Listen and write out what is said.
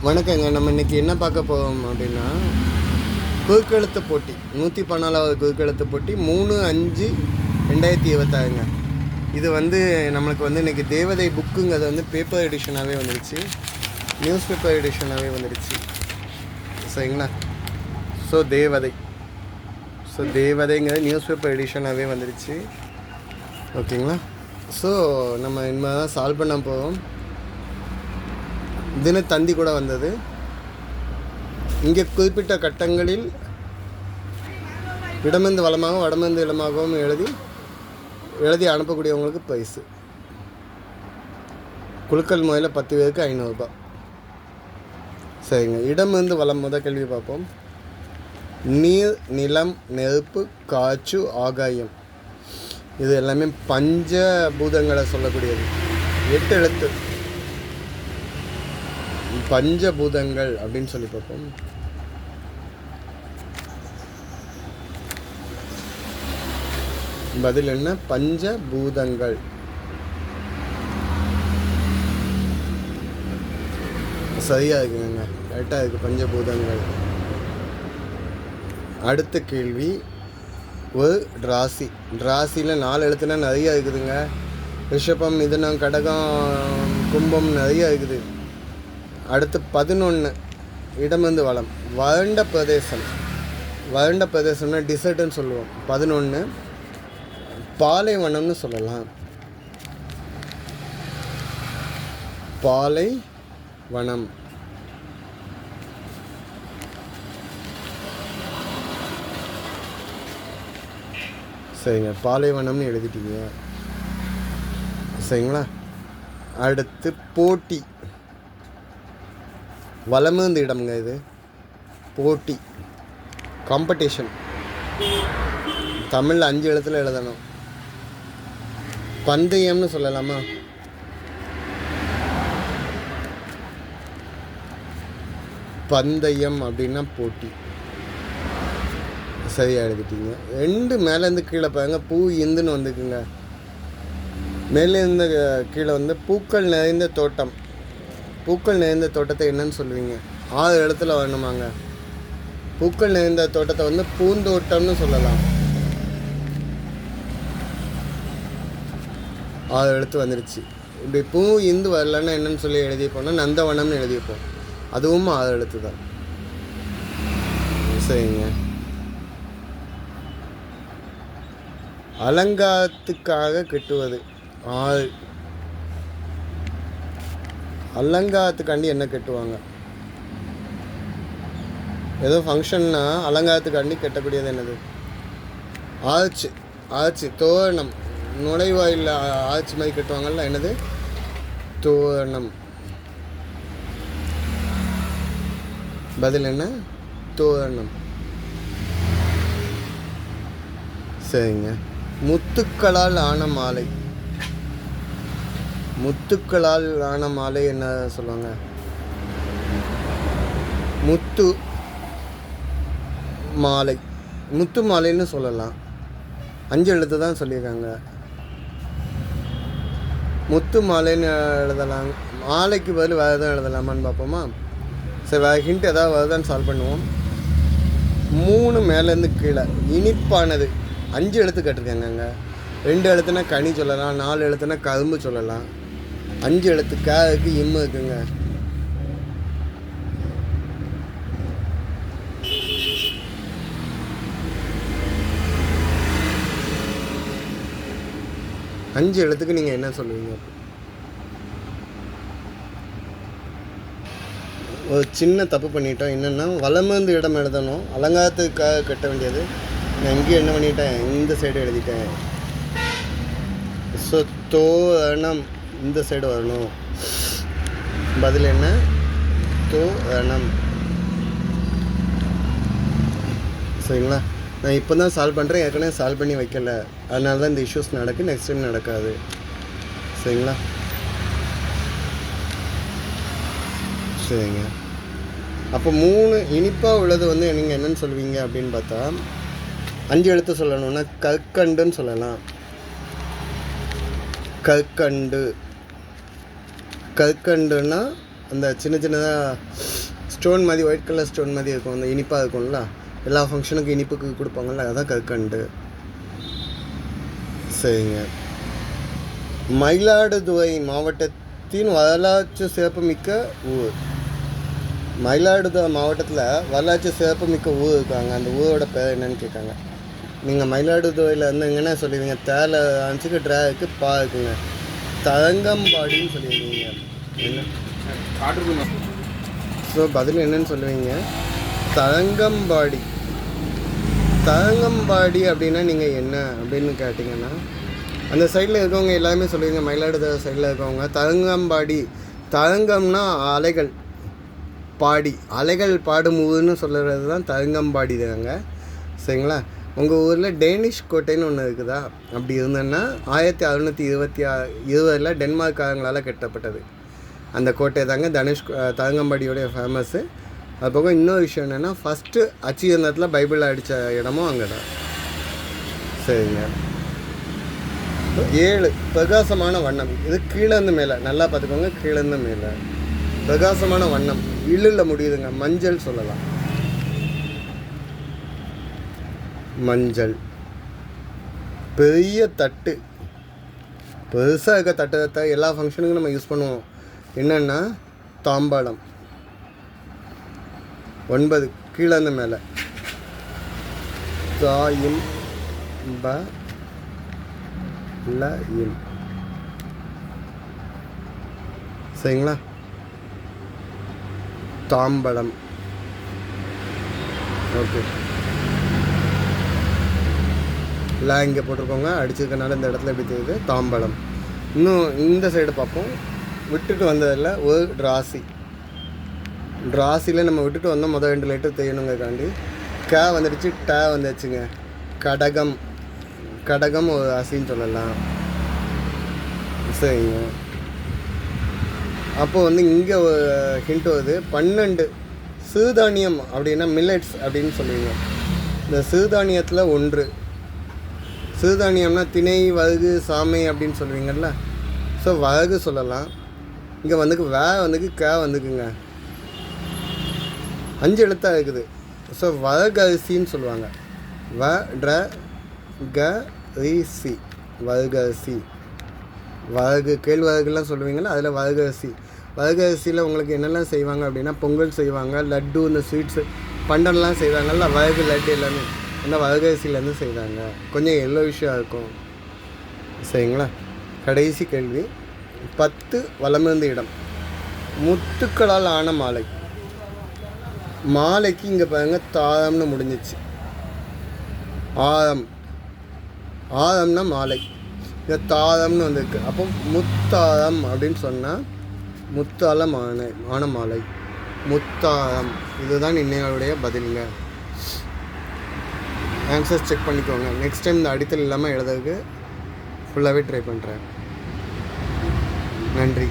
வணக்கங்க. நம்ம இன்றைக்கி என்ன பார்க்க போகிறோம் அப்படின்னா, குறுக்கெழுத்து போட்டி 114வது குறுக்கெழுத்து போட்டி 3/5/2026ங்க. இது நம்மளுக்கு இன்றைக்கி தேவதை புக்குங்கிறது பேப்பர் எடிஷனாகவே வந்துடுச்சு, நியூஸ் பேப்பர் எடிஷனாகவே வந்துடுச்சு. சரிங்களா? தேவதைங்கிறது நியூஸ் பேப்பர் எடிஷனாகவே வந்துடுச்சு. ஓகேங்களா? நம்ம இனிமேல் தான் சால்வ் பண்ண போகிறோம். தினத்தந்தி கூட வந்தது. இங்கே குறிப்பிட்ட கட்டங்களில் இடமிருந்து வளமாகவும் வடமிருந்து இடமாகவும் எழுதி அனுப்பக்கூடியவங்களுக்கு பரிசு. குழுக்கள் முறையில் 10 பேருக்கு 500 ரூபாய். சரிங்க. இடமிருந்து வளம் முதல் கேள்வி பார்ப்போம். நீர், நிலம், நெருப்பு, காற்று, ஆகாயம், இது எல்லாமே பஞ்சபூதங்களை சொல்லக்கூடியது. 8 எழுத்து பஞ்சபூதங்கள் அப்படின்னு சொல்லி பார்ப்போம். பதில் என்ன? பஞ்சபூதங்கள். சரியா இருக்குங்க, கரெக்டாக இருக்குது, பஞ்சபூதங்கள். அடுத்த கேள்வி, ஒரு ராசி. ராசியில் 4 எழுத்துனா நிறையா இருக்குதுங்க. ரிஷபம், மிதுனம், கடகம், கும்பம் நிறையா இருக்குது. அடுத்து 11 இடமிருந்து வளம். வறண்ட பிரதேசம்னா டிசர்ட்னு சொல்லுவோம். 11 பாலைவனம்னு சொல்லலாம். பாலைவனம். சரிங்க, பாலைவனம்னு எழுதிட்டீங்க. சரிங்களா? அடுத்து போட்டி. வளமிருந்து இடம்ங்க இது. போட்டி, காம்படிஷன். தமிழில் 5 எழுத்தில் எழுதணும். பந்தயம்னு சொல்லலாமா? பந்தயம் அப்படின்னா போட்டி. சரியாக எழுதிட்டீங்க. 2 மேலேருந்து கீழே பாருங்க, பூ இந்துன்னு வந்துக்குங்க. மேலேருந்து கீழே பூக்கள் நிறைந்த தோட்டம். பூக்கள் நிறைந்த தோட்டத்தை என்னன்னு சொல்லுவீங்க? 6 எழுத்துல வரணுமாங்க. பூக்கள் நிறைந்த தோட்டத்தை பூந்தோட்டம்னு சொல்லலாம். 6 எழுத்து வந்துடுச்சு. இப்படி பூ இந்து வரலன்னா என்னன்னு சொல்லி எழுதிப்போம்னா நந்தவனம்னு எழுதிப்போம். அதுவும் 6 எழுத்து தான். சரிங்க. அலங்காரத்துக்காக கட்டுவது 6. அலங்காரத்துக்காண்டி என்ன கட்டுவாங்க? ஏதோ ஃபங்க்ஷன்னா அலங்காரத்துக்காண்டி கட்டக்கூடியது என்னது? ஆர்ச்சு, தோரணம். நுழைவாயில் ஆர்ச் மாதிரி கட்டுவாங்கல்ல, என்னது? தோரணம். பதில் என்ன? தோரணம். சரிங்க. முத்துக்களால் ஆன மாலை. முத்துக்களால் ஆன மாலை என்ன சொல்லுவாங்க? முத்து மாலை. முத்து மாலைன்னு சொல்லலாம். 5 எழுத்து தான் சொல்லியிருக்காங்க. முத்து மாலைன்னு எழுதலாம். மாலைக்கு பதில் வேறு எதுவும் எழுதலாமான்னு பார்ப்போமா? சரி, வேறு ஹிண்ட் ஏதாவது வருதான்னு சால்வ் பண்ணுவோம். 3 மேலேருந்து கீழே இனிப்பானது. 5 எழுத்து கட்டிருக்காங்க. 2 எழுத்துனா கனி சொல்லலாம், 4 எழுத்துனா கரும்பு சொல்லலாம். 5 எழுத்து கேருக்கு இம்மு இருக்குங்க. அஞ்சு எழுத்துக்கு நீங்கள் என்ன சொல்லுவீங்க? ஒரு சின்ன தப்பு பண்ணிட்டோம். என்னென்னா, வலமிருந்து இடம் எழுதணும். அலங்காரத்துக்காக கட்ட வேண்டியது நான் இங்கேயும் என்ன பண்ணிட்டேன், இந்த சைடு எழுதிட்டேன். தோரணம் இந்த சைடு வரணும். பதில் என்ன? தோரணம். சரிங்களா? நான் இப்போ தான் சால்வ் பண்ணுறேன், ஏற்கனவே சால்வ் பண்ணி வைக்கல. அதனால தான் இந்த இஷ்யூஸ் நடக்குது. நெக்ஸ்ட் டைம் நடக்காது. சரிங்களா? சரிங்க. அப்போ 3 இனிப்பாக உள்ளது நீங்கள் என்னென்னு சொல்லுவீங்க அப்படின்னு பார்த்தா, 5 எழுத்து சொல்லணும்னா கற்கண்டுன்னு சொல்லலாம். கற்கண்டு. கற்கண்டுன்னா அந்த சின்ன சின்னதாக ஸ்டோன் மாதிரி ஒயிட் கலர் ஸ்டோன் மாதிரி இருக்கும், அந்த இனிப்பாக இருக்கும்ல, எல்லா ஃபங்க்ஷனுக்கும் இனிப்புக்கு கொடுப்பாங்கள்ல, அதான் கற்கண்டு. சரிங்க. மயிலாடுதுறை மாவட்டத்தின் வரலாற்று சிறப்புமிக்க ஊர். மயிலாடுதுறை மாவட்டத்தில் வரலாற்று சிறப்புமிக்க ஊர் இருக்காங்க, அந்த ஊரோட பேர் என்னன்னு கேட்காங்க. நீங்கள் மயிலாடுதுறையில் இருந்தீங்கன்னா சொல்லுவீங்க தேலை அனுப்பிச்சுக்கு ட்ராக்கு இருக்குங்க, தரங்கம்பாடின்னு சொல்லிடுவீங்க. என்ன ஸோ பதில் என்னன்னு சொல்லுவீங்க, தரங்கம்பாடி. தரங்கம்பாடி அப்படின்னா நீங்கள் என்ன அப்படின்னு கேட்டிங்கன்னா, அந்த சைடில் இருக்கவங்க எல்லாருமே சொல்லுவீங்க, மயிலாடுதுறை சைடில் இருக்கவங்க தரங்கம்பாடி. தரங்கம்னா அலைகள், பாடி அலைகள் பாடும் ஊர்னு சொல்கிறது தான் தரங்கம்பாடி தாங்க. சரிங்களா. உங்கள் ஊரில் டேனிஷ் கோட்டைன்னு ஒன்று இருக்குதா? அப்படி இருந்ததுன்னா 1620 டென்மார்க்காரங்களால் கட்டப்பட்டது அந்த கோட்டை தாங்க தரங்கம்பாடியோடைய ஃபேமஸ்ஸு. அது போக இன்னொரு விஷயம் என்னென்னா, ஃபஸ்ட்டு அச்சியந்தத்தில் பைபிள் அடித்த இடமும் அங்கே தான். சரிங்க. 7 பிரகாசமான வண்ணம். இது கீழேருந்து மேலே, நல்லா பார்த்துக்கோங்க, கீழேருந்து மேலே பிரகாசமான வண்ணம், இழுல முடியுதுங்க, மஞ்சள் சொல்லலாம். மஞ்சள். பெரிய தட்டு, பெருசாக இருக்க தட்டத்தை எல்லா ஃபங்க்ஷனுக்கும் நம்ம யூஸ் பண்ணுவோம். என்னென்னா தாம்பாளம். 9 கீழேருந்து மேலே, தாயும் ப ல இம். சரிங்களா. தாம்பலம். ஓகே, எல்லாம் இங்கே போட்டிருக்கோங்க, அடிச்சிருக்கனால இந்த இடத்துல எப்படி தெரியுது, தாம்பலம். இன்னும் இந்த சைடு பார்ப்போம். விட்டுட்டு வந்ததில் ஒரு ராசி. ராசியில் நம்ம விட்டுட்டு வந்தோம், முதல் 2 லிட்டர் தெரியணுங்கிறக்காண்டி க வந்துடுச்சு, ட வந்துடுச்சுங்க. கடகம். கடகம் ஒரு ராசின்னு சொல்லலாம். சரிங்க. அப்போது வந்து இங்கே ஒரு ஹிண்ட் வருது, 12 சிறுதானியம் அப்படின்னா மில்லட்ஸ் அப்படின்னு சொல்லுவீங்க. இந்த சிறுதானியத்தில் 1. சிறுதானியம்னா திணை, வரகு, சாமை அப்படின்னு சொல்லுவீங்கள்ல, ஸோ வரகு சொல்லலாம். இங்கே வந்துக்கு க வந்துக்குங்க, 5 எழுத்தாக இருக்குது. ஸோ வரகு அரிசின்னு சொல்லுவாங்க. வ ட்ர க ரி சி, வரகு அரிசி. வரகு, கேழ்வரகுலாம் சொல்லுவீங்களா, அதில் வரகு அரிசி. வரகு அரிசியில் உங்களுக்கு என்னெல்லாம் செய்வாங்க அப்படின்னா, பொங்கல் செய்வாங்க, லட்டு, இந்த ஸ்வீட்ஸு பண்டம்லாம் செய்வாங்கல்ல, வரகு லட்டு எல்லாமே அந்த வரகு அரிசியிலேருந்து செய்வாங்க. கொஞ்சம் எல்லோ விஷயம் இருக்கும். சரிங்களா. கடைசி கேள்வி. 10 வலமிருந்த இடம். முத்துக்களால் ஆன மாலை. மாலைக்கு இங்கே பாருங்க தாரம்னு முடிஞ்சிச்சு. ஆரம். ஆரம்னா மாலை, இங்கே தாரம்னு வந்திருக்கு. அப்போ முத்தாரம் அப்படின்னு சொன்னால் முத்தாலம் ஆன மாலை, முத்தாரம். இதுதான் இன்னையோடைய பதிலுங்க. ஆன்சர்ஸ் செக் பண்ணிக்கோங்க. நெக்ஸ்ட் டைம் இந்த அடித்தல் இல்லாமல் எழுதுறதுக்கு ஃபுல்லாகவே ட்ரை பண்ணுறேன். நன்றி.